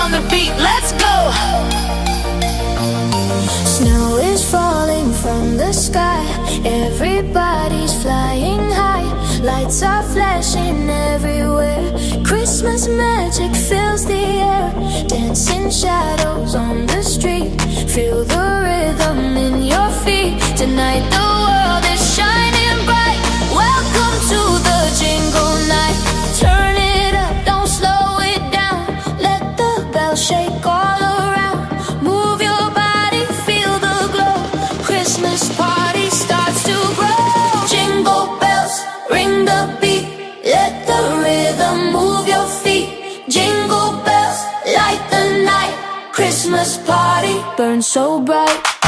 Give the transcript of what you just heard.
on the beat, let's go. Snow is falling from the sky, everybody's flying high, lights are flashing everywhere, Christmas magic fills the air, dancing shadows on the street, feel the rhythm in your feet, tonight the world is shining bright, welcome to the jingle night, turn it up, don't slow it down, let the bells shake all around, move your body, feel the glow, Christmas party starts to grow, jingle bells, ring the beat, let the rhythm move your feet, jingle bells, light the night, Christmas party burns so bright.